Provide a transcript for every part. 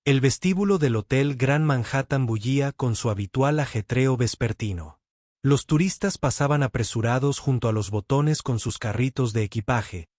El vestíbulo del Hotel Grand Manhattan bullía con su habitual ajetreo vespertino. Los turistas pasaban apresurados junto a los botones con sus carritos de equipaje,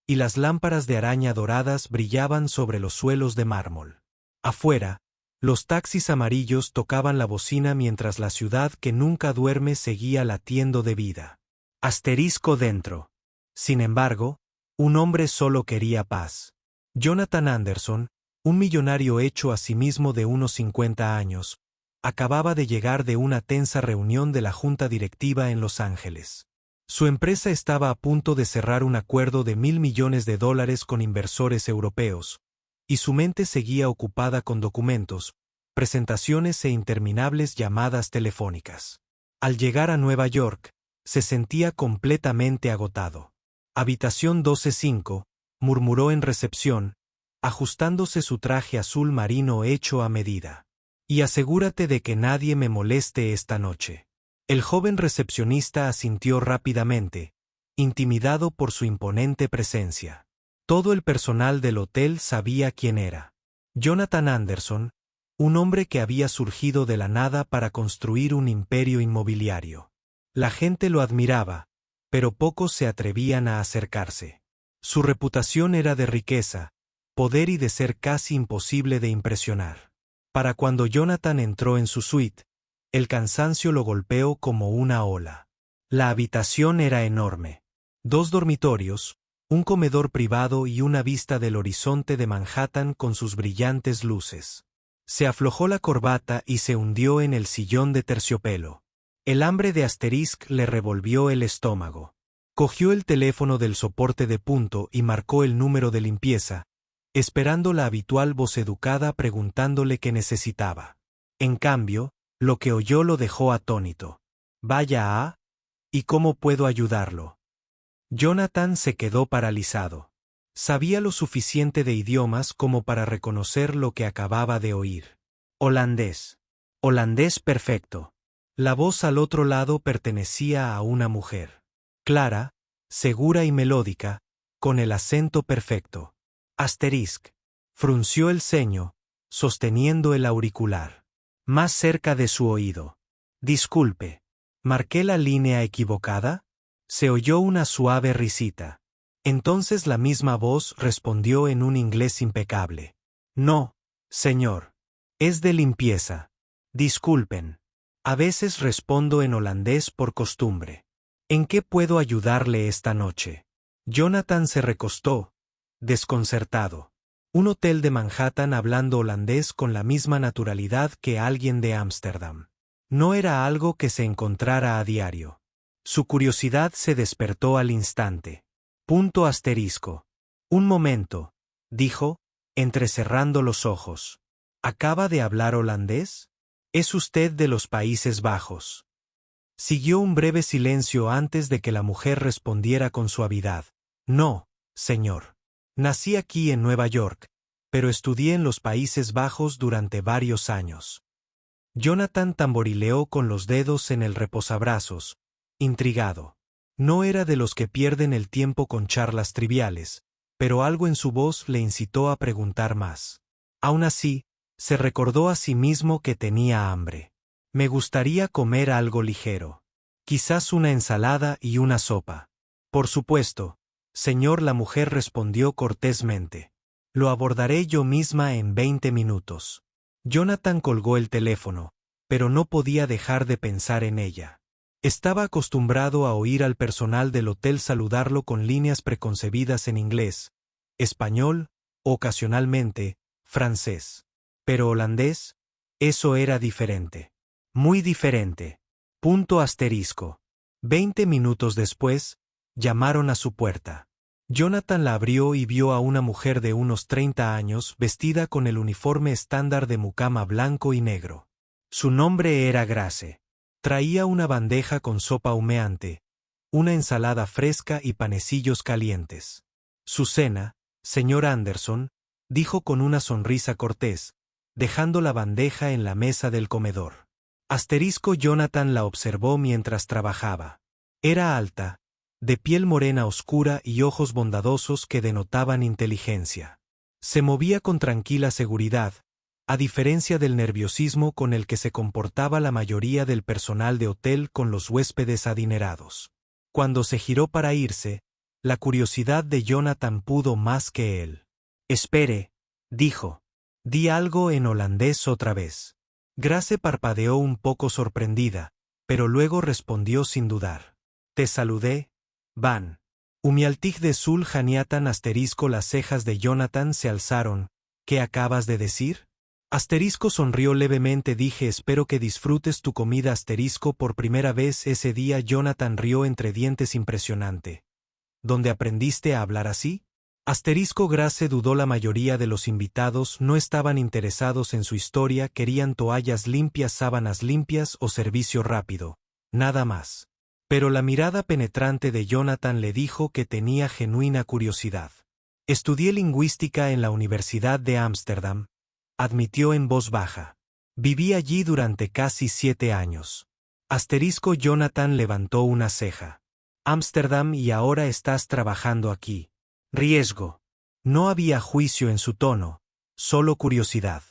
y las lámparas de araña doradas brillaban sobre los suelos de mármol. Afuera, los taxis amarillos tocaban la bocina mientras la ciudad que nunca duerme seguía latiendo de vida. Asterisco dentro. Sin embargo, un hombre solo quería paz. Jonathan Anderson, un millonario hecho a sí mismo de unos 50 años, acababa de llegar de una tensa reunión de la junta directiva en Los Ángeles. Su empresa estaba a punto de cerrar un acuerdo de $1.000 millones con inversores europeos, y su mente seguía ocupada con documentos, presentaciones e interminables llamadas telefónicas. Al llegar a Nueva York, se sentía completamente agotado. Habitación 12-5, murmuró en recepción, ajustándose su traje azul marino hecho a medida. Y asegúrate de que nadie me moleste esta noche. El joven recepcionista asintió rápidamente, intimidado por su imponente presencia. Todo el personal del hotel sabía quién era. Jonathan Anderson, un hombre que había surgido de la nada para construir un imperio inmobiliario. La gente lo admiraba, pero pocos se atrevían a acercarse. Su reputación era de riqueza, poder y de ser casi imposible de impresionar. Para cuando Jonathan entró en su suite, el cansancio lo golpeó como una ola. La habitación era enorme. 2 dormitorios, un comedor privado y una vista del horizonte de Manhattan con sus brillantes luces. Se aflojó la corbata y se hundió en el sillón de terciopelo. El hambre de Asterisk le revolvió el estómago. Cogió el teléfono del soporte de punto y marcó el número de limpieza, esperando la habitual voz educada preguntándole qué necesitaba. En cambio, lo que oyó lo dejó atónito. Vaya a... ¿Y cómo puedo ayudarlo? Jonathan se quedó paralizado. Sabía lo suficiente de idiomas como para reconocer lo que acababa de oír. Holandés. Holandés perfecto. La voz al otro lado pertenecía a una mujer. Clara, segura y melódica, con el acento perfecto. Asterisk. Frunció el ceño, sosteniendo el auricular. Más cerca de su oído. Disculpe. ¿Marqué la línea equivocada? Se oyó una suave risita. Entonces la misma voz respondió en un inglés impecable. No, señor. Es de limpieza. Disculpen. A veces respondo en holandés por costumbre. ¿En qué puedo ayudarle esta noche? Jonathan se recostó, desconcertado. Un hotel de Manhattan hablando holandés con la misma naturalidad que alguien de Ámsterdam. No era algo que se encontrara a diario. Su curiosidad se despertó al instante. Punto asterisco. Un momento, dijo, entrecerrando los ojos. ¿Acaba de hablar holandés? ¿Es usted de los Países Bajos? Siguió un breve silencio antes de que la mujer respondiera con suavidad. No, señor. Nací aquí en Nueva York, pero estudié en los Países Bajos durante varios años. Jonathan tamborileó con los dedos en el reposabrazos, intrigado. No era de los que pierden el tiempo con charlas triviales, pero algo en su voz le incitó a preguntar más. Aún así, se recordó a sí mismo que tenía hambre. Me gustaría comer algo ligero. Quizás una ensalada y una sopa. Por supuesto, señor, la mujer respondió cortésmente. Lo abordaré yo misma en 20 minutos. Jonathan colgó el teléfono, pero no podía dejar de pensar en ella. Estaba acostumbrado a oír al personal del hotel saludarlo con líneas preconcebidas en inglés, español, ocasionalmente, francés. Pero holandés, eso era diferente. Muy diferente. Punto asterisco. 20 minutos después, llamaron a su puerta. Jonathan la abrió y vio a una mujer de unos 30 años vestida con el uniforme estándar de mucama blanco y negro. Su nombre era Grace. Traía una bandeja con sopa humeante, una ensalada fresca y panecillos calientes. Su cena, señor Anderson, dijo con una sonrisa cortés, dejando la bandeja en la mesa del comedor. Asterisco Jonathan la observó mientras trabajaba. Era alta, de piel morena oscura y ojos bondadosos que denotaban inteligencia. Se movía con tranquila seguridad, a diferencia del nerviosismo con el que se comportaba la mayoría del personal de hotel con los huéspedes adinerados. Cuando se giró para irse, la curiosidad de Jonathan pudo más que él. «Espere», dijo. «Di algo en holandés otra vez». Grace parpadeó un poco sorprendida, pero luego respondió sin dudar. «Te saludé, Van». Umialtig de Sul Janiatan asterisco. Las cejas de Jonathan se alzaron. «¿Qué acabas de decir?» Asterisco sonrió levemente. «Dije espero que disfrutes tu comida». Asterisco por primera vez ese día Jonathan rió entre dientes. «Impresionante. ¿Dónde aprendiste a hablar así?» Asterisco Grace dudó. La mayoría de los invitados no estaban interesados en su historia, querían toallas limpias, sábanas limpias o servicio rápido, nada más. Pero la mirada penetrante de Jonathan le dijo que tenía genuina curiosidad. «Estudié lingüística en la Universidad de Ámsterdam», admitió en voz baja. «Viví allí durante casi 7 años». Asterisco Jonathan levantó una ceja. «Ámsterdam y ahora estás trabajando aquí». Riesgo. No había juicio en su tono, solo curiosidad.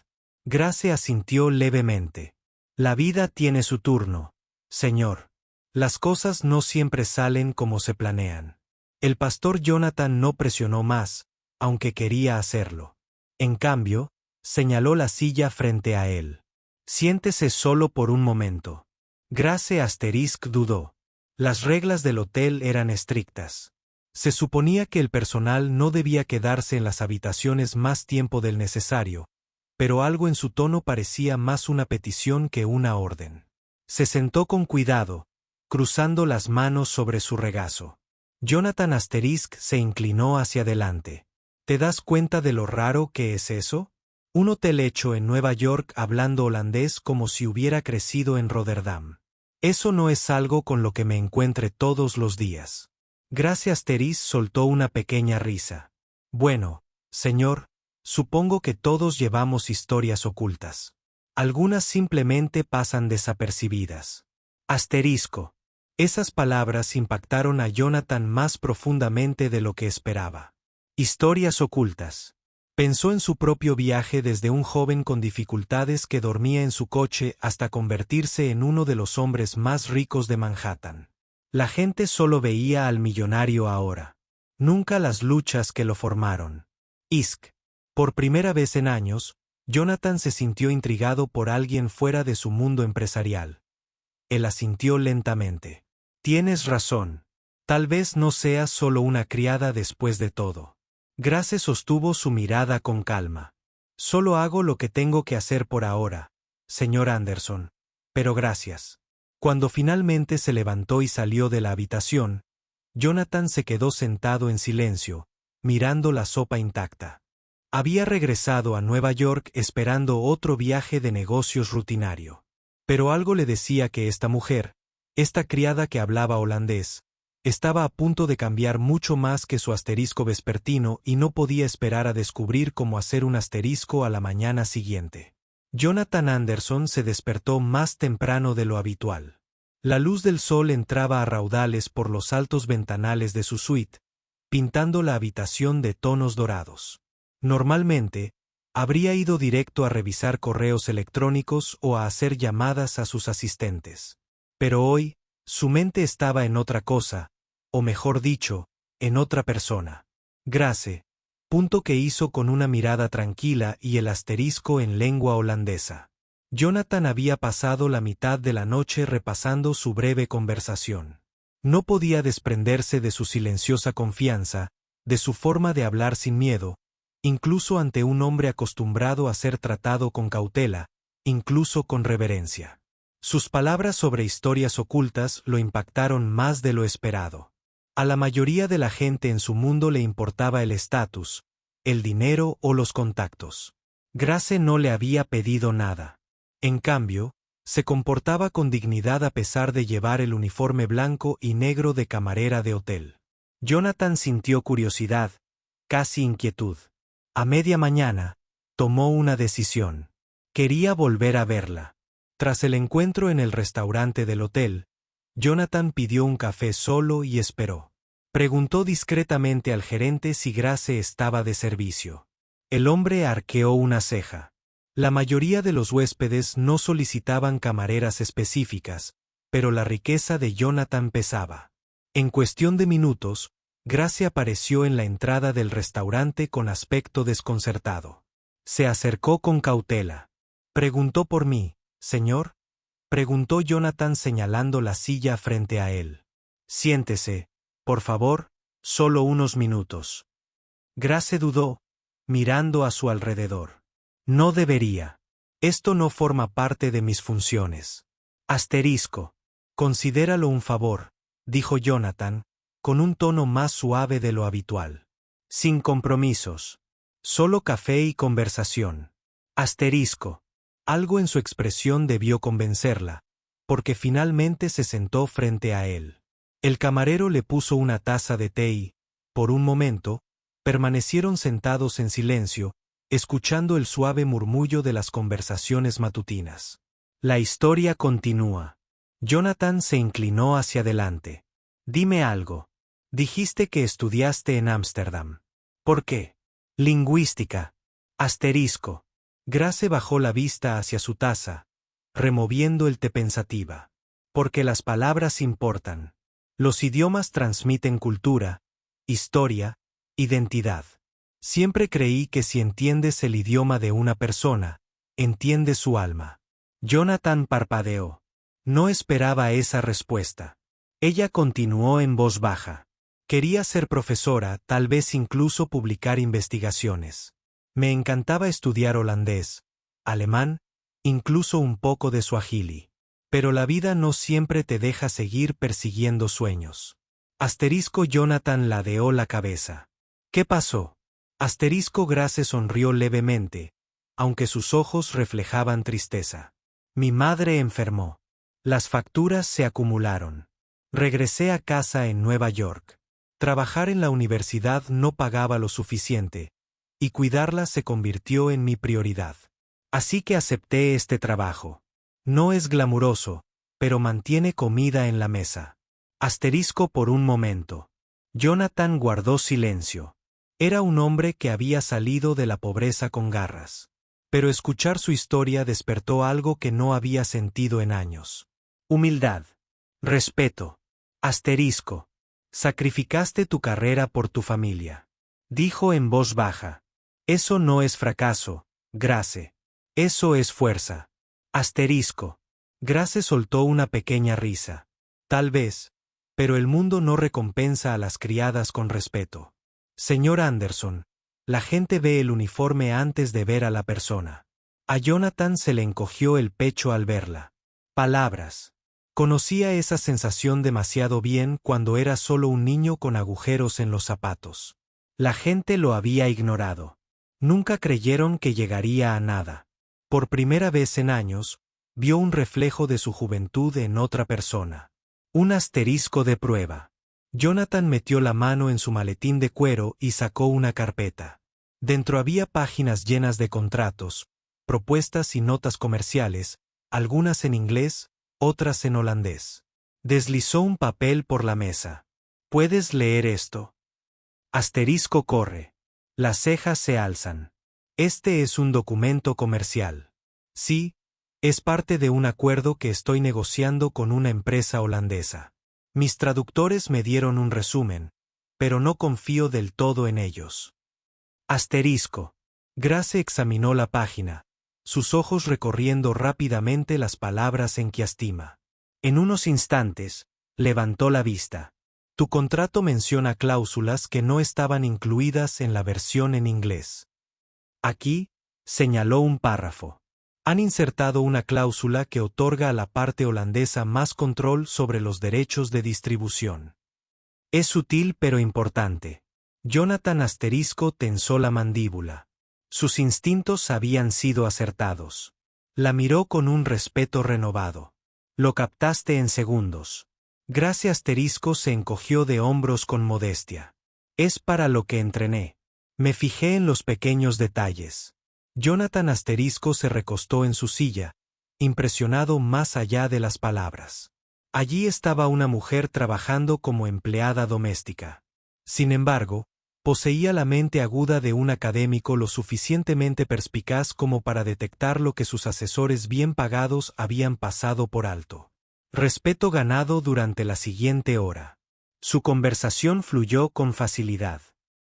Grace asintió levemente. «La vida tiene su turno, señor. Las cosas no siempre salen como se planean». El pastor Jonathan no presionó más, aunque quería hacerlo. En cambio, señaló la silla frente a él. «Siéntese solo por un momento». Grace dudó. Las reglas del hotel eran estrictas. Se suponía que el personal no debía quedarse en las habitaciones más tiempo del necesario, pero algo en su tono parecía más una petición que una orden. Se sentó con cuidado, cruzando las manos sobre su regazo. Jonathan se inclinó hacia adelante. «¿Te das cuenta de lo raro que es eso? Un hotel hecho en Nueva York hablando holandés como si hubiera crecido en Rotterdam. Eso no es algo con lo que me encuentre todos los días». Grace soltó una pequeña risa. «Bueno, señor, supongo que todos llevamos historias ocultas. Algunas simplemente pasan desapercibidas». Asterisco. Esas palabras impactaron a Jonathan más profundamente de lo que esperaba. Historias ocultas. Pensó en su propio viaje desde un joven con dificultades que dormía en su coche hasta convertirse en uno de los hombres más ricos de Manhattan. La gente solo veía al millonario ahora. Nunca las luchas que lo formaron. Isk. Por primera vez en años, Jonathan se sintió intrigado por alguien fuera de su mundo empresarial. Él asintió lentamente. «Tienes razón. Tal vez no seas solo una criada después de todo». Grace sostuvo su mirada con calma. «Solo hago lo que tengo que hacer por ahora, señor Anderson. Pero gracias». Cuando finalmente se levantó y salió de la habitación, Jonathan se quedó sentado en silencio, mirando la sopa intacta. Había regresado a Nueva York esperando otro viaje de negocios rutinario. Pero algo le decía que esta mujer, esta criada que hablaba holandés, estaba a punto de cambiar mucho más que su asterisco vespertino y no podía esperar a descubrir cómo hacer un asterisco a la mañana siguiente. Jonathan Anderson se despertó más temprano de lo habitual. La luz del sol entraba a raudales por los altos ventanales de su suite, pintando la habitación de tonos dorados. Normalmente, habría ido directo a revisar correos electrónicos o a hacer llamadas a sus asistentes. Pero hoy, su mente estaba en otra cosa, o mejor dicho, en otra persona. Grace. Punto que hizo con una mirada tranquila y el asterisco en lengua holandesa. Jonathan había pasado la mitad de la noche repasando su breve conversación. No podía desprenderse de su silenciosa confianza, de su forma de hablar sin miedo, incluso ante un hombre acostumbrado a ser tratado con cautela, incluso con reverencia. Sus palabras sobre historias ocultas lo impactaron más de lo esperado. A la mayoría de la gente en su mundo le importaba el estatus, el dinero o los contactos. Grace no le había pedido nada. En cambio, se comportaba con dignidad a pesar de llevar el uniforme blanco y negro de camarera de hotel. Jonathan sintió curiosidad, casi inquietud. A media mañana, tomó una decisión. Quería volver a verla. Tras el encuentro en el restaurante del hotel, Jonathan pidió un café solo y esperó. Preguntó discretamente al gerente si Grace estaba de servicio. El hombre arqueó una ceja. La mayoría de los huéspedes no solicitaban camareras específicas, pero la riqueza de Jonathan pesaba. En cuestión de minutos, Grace apareció en la entrada del restaurante con aspecto desconcertado. Se acercó con cautela. «¿Preguntó por mí, señor?», preguntó Jonathan señalando la silla frente a él. «Siéntese, por favor, solo unos minutos». Grace dudó, mirando a su alrededor. «No debería. Esto no forma parte de mis funciones». Asterisco. «Considéralo un favor», dijo Jonathan, con un tono más suave de lo habitual. «Sin compromisos. Solo café y conversación». Asterisco. Algo en su expresión debió convencerla, porque finalmente se sentó frente a él. El camarero le puso una taza de té y, por un momento, permanecieron sentados en silencio, escuchando el suave murmullo de las conversaciones matutinas. La historia continúa. Jonathan se inclinó hacia adelante. «Dime algo. Dijiste que estudiaste en Ámsterdam. ¿Por qué?» «Lingüística». Asterisco. Grace bajó la vista hacia su taza, removiendo el té pensativa. «Porque las palabras importan. Los idiomas transmiten cultura, historia, identidad. Siempre creí que si entiendes el idioma de una persona, entiendes su alma». Jonathan parpadeó. No esperaba esa respuesta. Ella continuó en voz baja. «Quería ser profesora, tal vez incluso publicar investigaciones. Me encantaba estudiar holandés, alemán, incluso un poco de suajili. Pero la vida no siempre te deja seguir persiguiendo sueños». Asterisco. Jonathan ladeó la cabeza. «¿Qué pasó?» Asterisco. Grace sonrió levemente, aunque sus ojos reflejaban tristeza. «Mi madre enfermó. Las facturas se acumularon. Regresé a casa en Nueva York. Trabajar en la universidad no pagaba lo suficiente, y cuidarla se convirtió en mi prioridad. Así que acepté este trabajo. No es glamuroso, pero mantiene comida en la mesa». Asterisco. Por un momento. Jonathan guardó silencio. Era un hombre que había salido de la pobreza con garras. Pero escuchar su historia despertó algo que no había sentido en años. Humildad. Respeto. Asterisco. «Sacrificaste tu carrera por tu familia», dijo en voz baja. «Eso no es fracaso, Grace. Eso es fuerza». Asterisco. Grace soltó una pequeña risa. «Tal vez, pero el mundo no recompensa a las criadas con respeto. Señor Anderson, la gente ve el uniforme antes de ver a la persona». A Jonathan se le encogió el pecho al verla. Palabras. Conocía esa sensación demasiado bien cuando era solo un niño con agujeros en los zapatos. La gente lo había ignorado. Nunca creyeron que llegaría a nada. Por primera vez en años, vio un reflejo de su juventud en otra persona. Un asterisco de prueba. Jonathan metió la mano en su maletín de cuero y sacó una carpeta. Dentro había páginas llenas de contratos, propuestas y notas comerciales, algunas en inglés, otras en holandés. Deslizó un papel por la mesa. «¿Puedes leer esto?» Asterisco. Corre. Las cejas se alzan. «Este es un documento comercial». «Sí, es parte de un acuerdo que estoy negociando con una empresa holandesa. Mis traductores me dieron un resumen, pero no confío del todo en ellos». Asterisco. Grace examinó la página, sus ojos recorriendo rápidamente las palabras en quiastima. En unos instantes, levantó la vista. «Tu contrato menciona cláusulas que no estaban incluidas en la versión en inglés. Aquí», señaló un párrafo. «Han insertado una cláusula que otorga a la parte holandesa más control sobre los derechos de distribución. Es sutil pero importante». Jonathan asterisco tensó la mandíbula. Sus instintos habían sido acertados. La miró con un respeto renovado. «Lo captaste en segundos». Grace asterisco se encogió de hombros con modestia. «Es para lo que entrené. Me fijé en los pequeños detalles». Jonathan asterisco se recostó en su silla, impresionado más allá de las palabras. Allí estaba una mujer trabajando como empleada doméstica. Sin embargo, Poseía la mente aguda de un académico lo suficientemente perspicaz como para detectar lo que sus asesores bien pagados habían pasado por alto. Respeto ganado durante la siguiente hora. Su conversación fluyó con facilidad.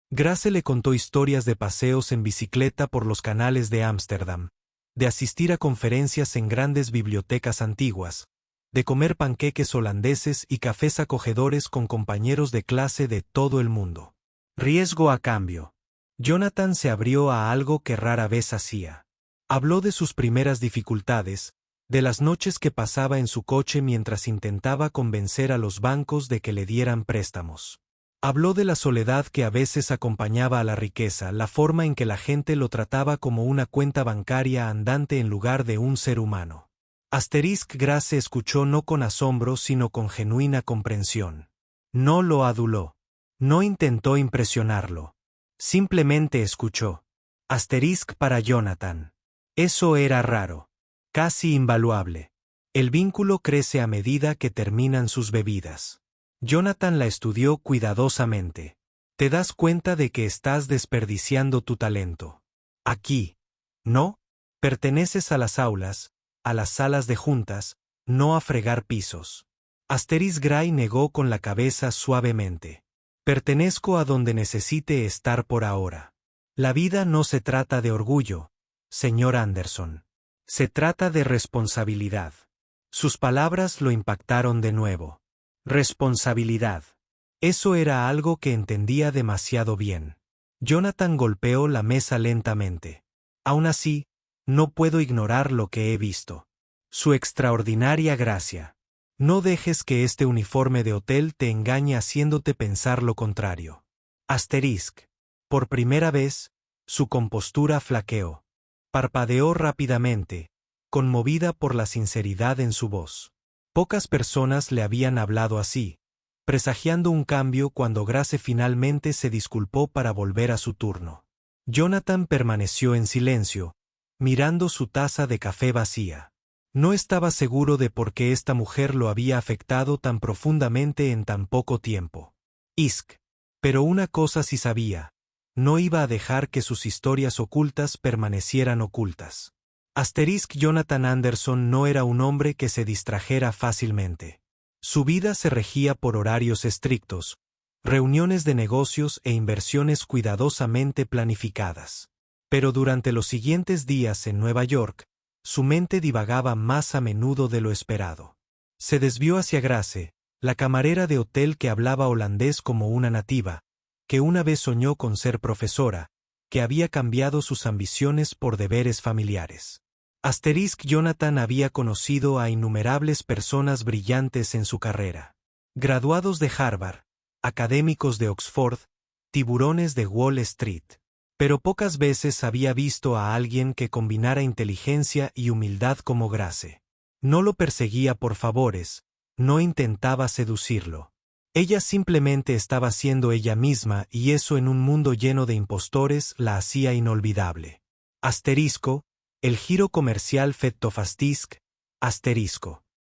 Grace le contó historias de paseos en bicicleta por los canales de Ámsterdam, de asistir a conferencias en grandes bibliotecas antiguas, de comer panqueques holandeses y cafés acogedores con compañeros de clase de todo el mundo. Riesgo a cambio. Jonathan se abrió a algo que rara vez hacía. Habló de sus primeras dificultades, de las noches que pasaba en su coche mientras intentaba convencer a los bancos de que le dieran préstamos. Habló de la soledad que a veces acompañaba a la riqueza, la forma en que la gente lo trataba como una cuenta bancaria andante en lugar de un ser humano. Grace escuchó no con asombro sino con genuina comprensión. No lo aduló. No intentó impresionarlo. Simplemente escuchó. Para Jonathan. Eso era raro. Casi invaluable. El vínculo crece a medida que terminan sus bebidas. Jonathan la estudió cuidadosamente. Te das cuenta de que estás desperdiciando tu talento. Aquí. ¿No? Perteneces a las aulas, a las salas de juntas, no a fregar pisos. Gray negó con la cabeza suavemente. Pertenezco a donde necesite estar por ahora. La vida no se trata de orgullo, señor Anderson. Se trata de responsabilidad. Sus palabras lo impactaron de nuevo. Responsabilidad. Eso era algo que entendía demasiado bien. Jonathan golpeó la mesa lentamente. Aún así, no puedo ignorar lo que he visto. Su extraordinaria gracia. No dejes que este uniforme de hotel te engañe haciéndote pensar lo contrario. Por primera vez, su compostura flaqueó. Parpadeó rápidamente, conmovida por la sinceridad en su voz. Pocas personas le habían hablado así, presagiando un cambio cuando Grace finalmente se disculpó para volver a su turno. Jonathan permaneció en silencio, mirando su taza de café vacía. No estaba seguro de por qué esta mujer lo había afectado tan profundamente en tan poco tiempo. Pero una cosa sí sabía, no iba a dejar que sus historias ocultas permanecieran ocultas. Jonathan Anderson no era un hombre que se distrajera fácilmente. Su vida se regía por horarios estrictos, reuniones de negocios e inversiones cuidadosamente planificadas. Pero durante los siguientes días en Nueva York, su mente divagaba más a menudo de lo esperado. Se desvió hacia Grace, la camarera de hotel que hablaba holandés como una nativa, que una vez soñó con ser profesora, que había cambiado sus ambiciones por deberes familiares. Jonathan había conocido a innumerables personas brillantes en su carrera. Graduados de Harvard, académicos de Oxford, tiburones de Wall Street. Pero pocas veces había visto a alguien que combinara inteligencia y humildad como Grace. No lo perseguía por favores, no intentaba seducirlo. Ella simplemente estaba siendo ella misma y eso en un mundo lleno de impostores la hacía inolvidable. El giro comercial Fettofastisch,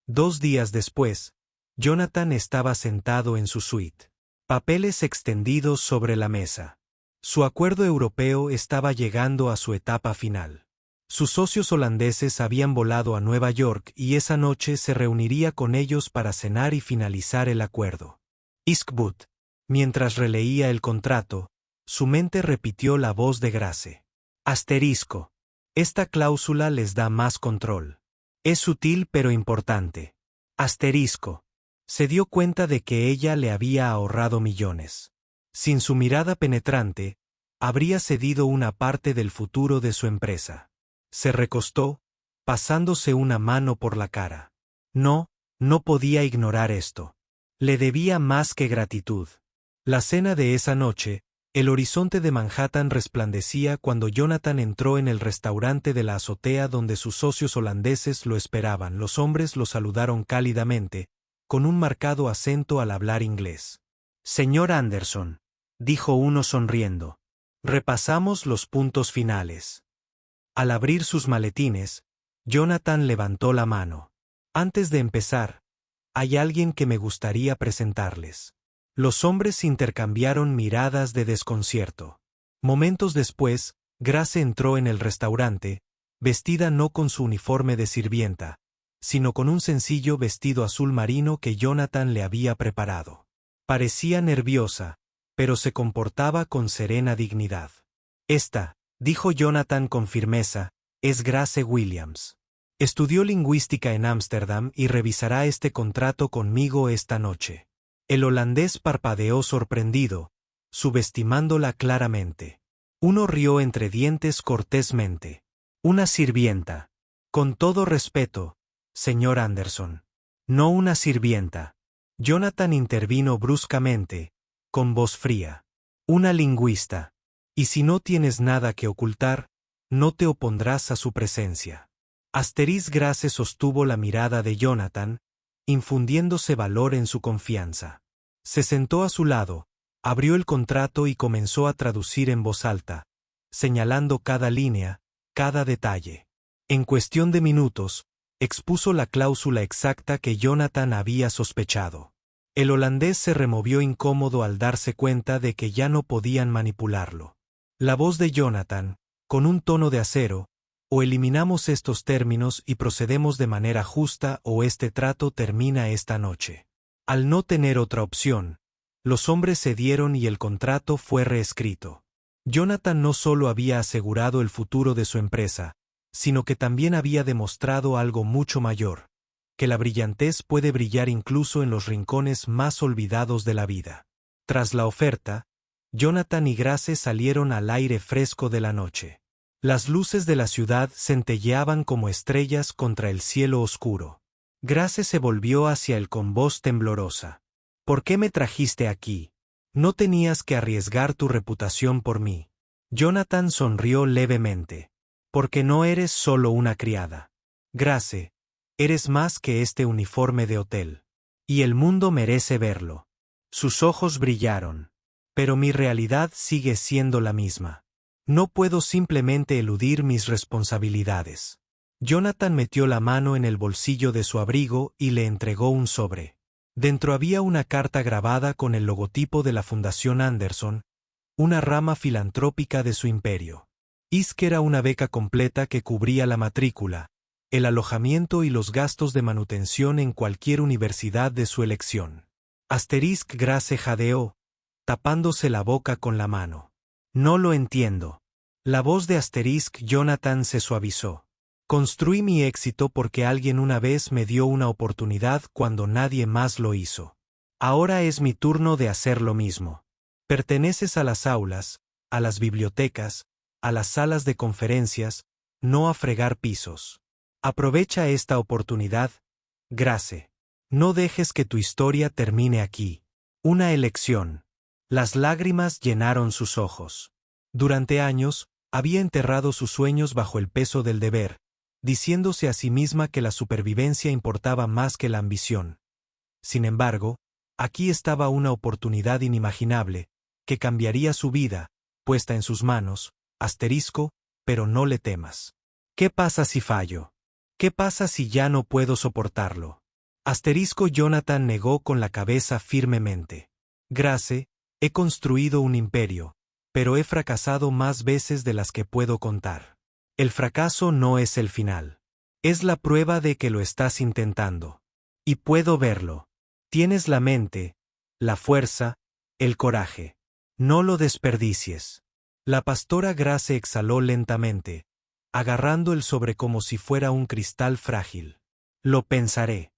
2 días después, Jonathan estaba sentado en su suite. Papeles extendidos sobre la mesa. Su acuerdo europeo estaba llegando a su etapa final. Sus socios holandeses habían volado a Nueva York y esa noche se reuniría con ellos para cenar y finalizar el acuerdo. Mientras releía el contrato, su mente repitió la voz de Grace. Esta cláusula les da más control. Es sutil pero importante. Se dio cuenta de que ella le había ahorrado millones. Sin su mirada penetrante, habría cedido una parte del futuro de su empresa. Se recostó, pasándose una mano por la cara. No podía ignorar esto. Le debía más que gratitud. La cena de esa noche, el horizonte de Manhattan resplandecía cuando Jonathan entró en el restaurante de la azotea donde sus socios holandeses lo esperaban. Los hombres lo saludaron cálidamente, con un marcado acento al hablar inglés. Señor Anderson, dijo uno sonriendo. Repasamos los puntos finales. Al abrir sus maletines, Jonathan levantó la mano. Antes de empezar, hay alguien que me gustaría presentarles. Los hombres intercambiaron miradas de desconcierto. Momentos después, Grace entró en el restaurante, vestida no con su uniforme de sirvienta, sino con un sencillo vestido azul marino que Jonathan le había preparado. Parecía nerviosa, pero se comportaba con serena dignidad. Esta, dijo Jonathan con firmeza, es Grace Williams. Estudió lingüística en Ámsterdam y revisará este contrato conmigo esta noche. El holandés parpadeó sorprendido, subestimándola claramente. Uno rió entre dientes cortésmente. Una sirvienta. Con todo respeto, señor Anderson. No una sirvienta. Jonathan intervino bruscamente, con voz fría. Una lingüista. Y si no tienes nada que ocultar, no te opondrás a su presencia. Grace sostuvo la mirada de Jonathan, infundiéndose valor en su confianza. Se sentó a su lado, abrió el contrato y comenzó a traducir en voz alta, señalando cada línea, cada detalle. En cuestión de minutos, expuso la cláusula exacta que Jonathan había sospechado. El holandés se removió incómodo al darse cuenta de que ya no podían manipularlo. La voz de Jonathan, con un tono de acero, o eliminamos estos términos y procedemos de manera justa o este trato termina esta noche. Al no tener otra opción, los hombres cedieron y el contrato fue reescrito. Jonathan no solo había asegurado el futuro de su empresa, sino que también había demostrado algo mucho mayor, que la brillantez puede brillar incluso en los rincones más olvidados de la vida. Tras la oferta, Jonathan y Grace salieron al aire fresco de la noche. Las luces de la ciudad centelleaban como estrellas contra el cielo oscuro. Grace se volvió hacia él con voz temblorosa. ¿Por qué me trajiste aquí? No tenías que arriesgar tu reputación por mí. Jonathan sonrió levemente. Porque no eres solo una criada. Grace, eres más que este uniforme de hotel. Y el mundo merece verlo. Sus ojos brillaron. Pero mi realidad sigue siendo la misma. No puedo simplemente eludir mis responsabilidades. Jonathan metió la mano en el bolsillo de su abrigo y le entregó un sobre. Dentro había una carta grabada con el logotipo de la Fundación Anderson, una rama filantrópica de su imperio. Era una beca completa que cubría la matrícula, el alojamiento y los gastos de manutención en cualquier universidad de su elección. Grace jadeó, tapándose la boca con la mano. No lo entiendo. La voz de Jonathan se suavizó. Construí mi éxito porque alguien una vez me dio una oportunidad cuando nadie más lo hizo. Ahora es mi turno de hacer lo mismo. Perteneces a las aulas, a las bibliotecas, a las salas de conferencias, no a fregar pisos. Aprovecha esta oportunidad, Grace. No dejes que tu historia termine aquí. Una elección. Las lágrimas llenaron sus ojos. Durante años, había enterrado sus sueños bajo el peso del deber, diciéndose a sí misma que la supervivencia importaba más que la ambición. Sin embargo, aquí estaba una oportunidad inimaginable, que cambiaría su vida, puesta en sus manos, pero no le temas. ¿Qué pasa si fallo? ¿Qué pasa si ya no puedo soportarlo? Jonathan negó con la cabeza firmemente. Grace, he construido un imperio, pero he fracasado más veces de las que puedo contar. El fracaso no es el final. Es la prueba de que lo estás intentando. Y puedo verlo. Tienes la mente, la fuerza, el coraje. No lo desperdicies. La pastora Grace exhaló lentamente, agarrando el sobre como si fuera un cristal frágil. Lo pensaré.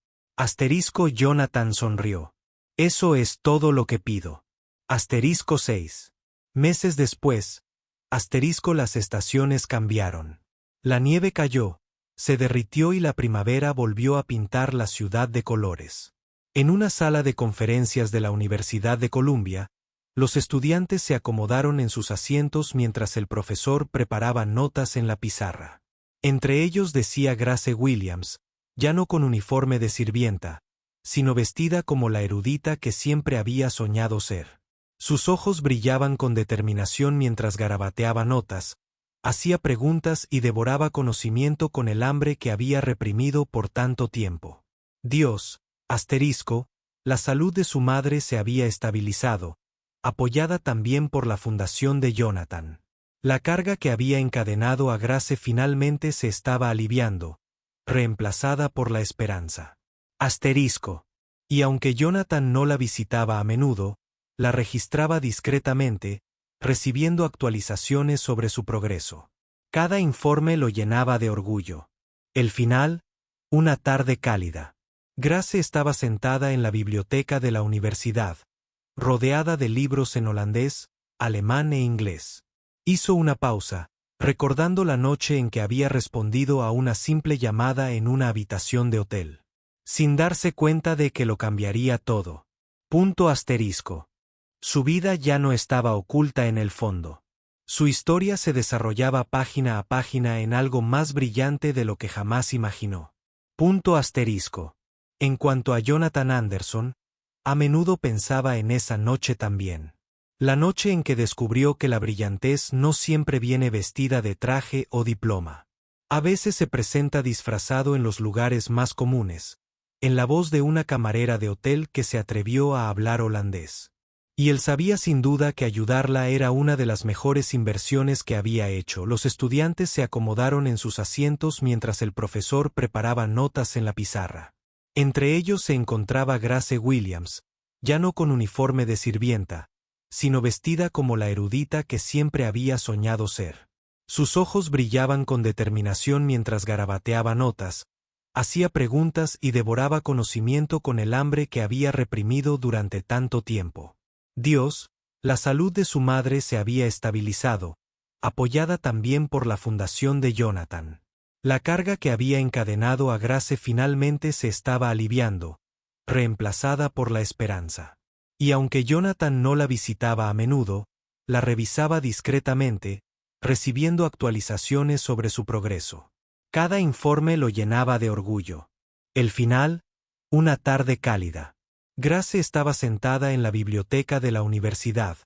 Jonathan sonrió. Eso es todo lo que pido. 6. Meses después, las estaciones cambiaron. La nieve cayó, se derritió y la primavera volvió a pintar la ciudad de colores. En una sala de conferencias de la Universidad de Columbia, los estudiantes se acomodaron en sus asientos mientras el profesor preparaba notas en la pizarra. Entre ellos decía Grace Williams, ya no con uniforme de sirvienta, sino vestida como la erudita que siempre había soñado ser. Sus ojos brillaban con determinación mientras garabateaba notas, hacía preguntas y devoraba conocimiento con el hambre que había reprimido por tanto tiempo. Dios, la salud de su madre se había estabilizado, apoyada también por la fundación de Jonathan. La carga que había encadenado a Grace finalmente se estaba aliviando, reemplazada por la esperanza. Asterisco. Y aunque Jonathan no la visitaba a menudo, la registraba discretamente, recibiendo actualizaciones sobre su progreso. Cada informe lo llenaba de orgullo. El final, una tarde cálida. Grace estaba sentada en la biblioteca de la universidad, rodeada de libros en holandés, alemán e inglés. Hizo una pausa, recordando la noche en que había respondido a una simple llamada en una habitación de hotel. Sin darse cuenta de que lo cambiaría todo. Punto asterisco. Su vida ya no estaba oculta en el fondo. Su historia se desarrollaba página a página en algo más brillante de lo que jamás imaginó. Punto asterisco. En cuanto a Jonathan Anderson, a menudo pensaba en esa noche también. La noche en que descubrió que la brillantez no siempre viene vestida de traje o diploma. A veces se presenta disfrazado en los lugares más comunes, en la voz de una camarera de hotel que se atrevió a hablar holandés. Y él sabía sin duda que ayudarla era una de las mejores inversiones que había hecho. Los estudiantes se acomodaron en sus asientos mientras el profesor preparaba notas en la pizarra. Entre ellos se encontraba Grace Williams, ya no con uniforme de sirvienta, sino vestida como la erudita que siempre había soñado ser. Sus ojos brillaban con determinación mientras garabateaba notas, hacía preguntas y devoraba conocimiento con el hambre que había reprimido durante tanto tiempo. Dios, la salud de su madre se había estabilizado, apoyada también por la fundación de Jonathan. La carga que había encadenado a Grace finalmente se estaba aliviando, reemplazada por la esperanza. Y aunque Jonathan no la visitaba a menudo, la revisaba discretamente, recibiendo actualizaciones sobre su progreso. Cada informe lo llenaba de orgullo. El final, una tarde cálida. Grace estaba sentada en la biblioteca de la universidad,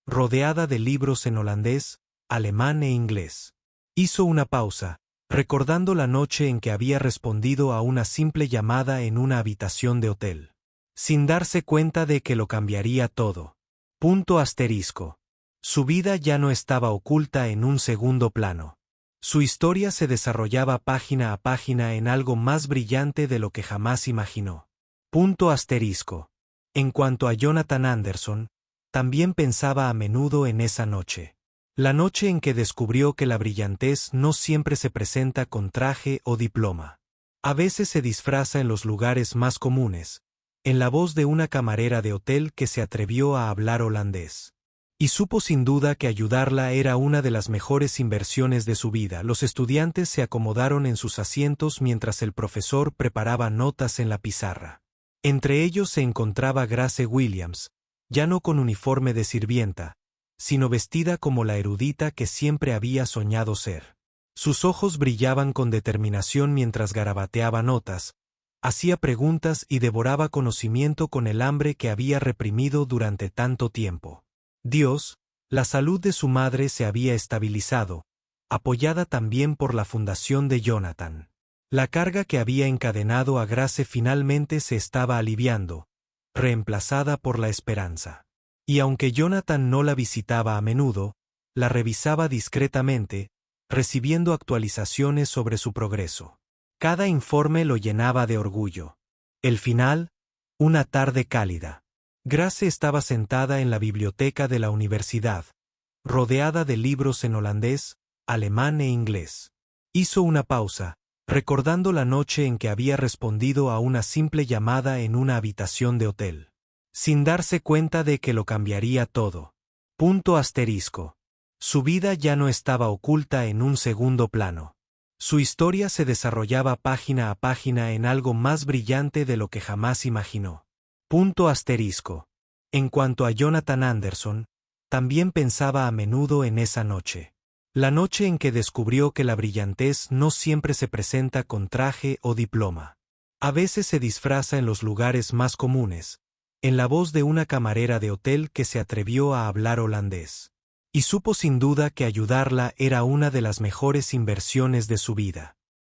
rodeada de libros en holandés, alemán e inglés. Hizo una pausa, recordando la noche en que había respondido a una simple llamada en una habitación de hotel. Sin darse cuenta de que lo cambiaría todo. Punto asterisco. Su vida ya no estaba oculta en un segundo plano. Su historia se desarrollaba página a página en algo más brillante de lo que jamás imaginó. Punto asterisco. En cuanto a Jonathan Anderson, también pensaba a menudo en esa noche. La noche en que descubrió que la brillantez no siempre se presenta con traje o diploma. A veces se disfraza en los lugares más comunes, en la voz de una camarera de hotel que se atrevió a hablar holandés. Y supo sin duda que ayudarla era una de las mejores inversiones de su vida. Los estudiantes se acomodaron en sus asientos mientras el profesor preparaba notas en la pizarra. Entre ellos se encontraba Grace Williams, ya no con uniforme de sirvienta, sino vestida como la erudita que siempre había soñado ser. Sus ojos brillaban con determinación mientras garabateaba notas, hacía preguntas y devoraba conocimiento con el hambre que había reprimido durante tanto tiempo. Dios, la salud de su madre se había estabilizado, apoyada también por la fundación de Jonathan. La carga que había encadenado a Grace finalmente se estaba aliviando, reemplazada por la esperanza. Y aunque Jonathan no la visitaba a menudo, la revisaba discretamente, recibiendo actualizaciones sobre su progreso. Cada informe lo llenaba de orgullo. El final, una tarde cálida. Grace estaba sentada en la biblioteca de la universidad, rodeada de libros en holandés, alemán e inglés. Hizo una pausa, recordando la noche en que había respondido a una simple llamada en una habitación de hotel. Sin darse cuenta de que lo cambiaría todo. Punto asterisco. Su vida ya no estaba oculta en un segundo plano. Su historia se desarrollaba página a página en algo más brillante de lo que jamás imaginó. Punto asterisco. En cuanto a Jonathan Anderson, también pensaba a menudo en esa noche. La noche en que descubrió que la brillantez no siempre se presenta con traje o diploma. A veces se disfraza en los lugares más comunes, en la voz de una camarera de hotel que se atrevió a hablar holandés. Y supo sin duda que ayudarla era una de las mejores inversiones de su vida.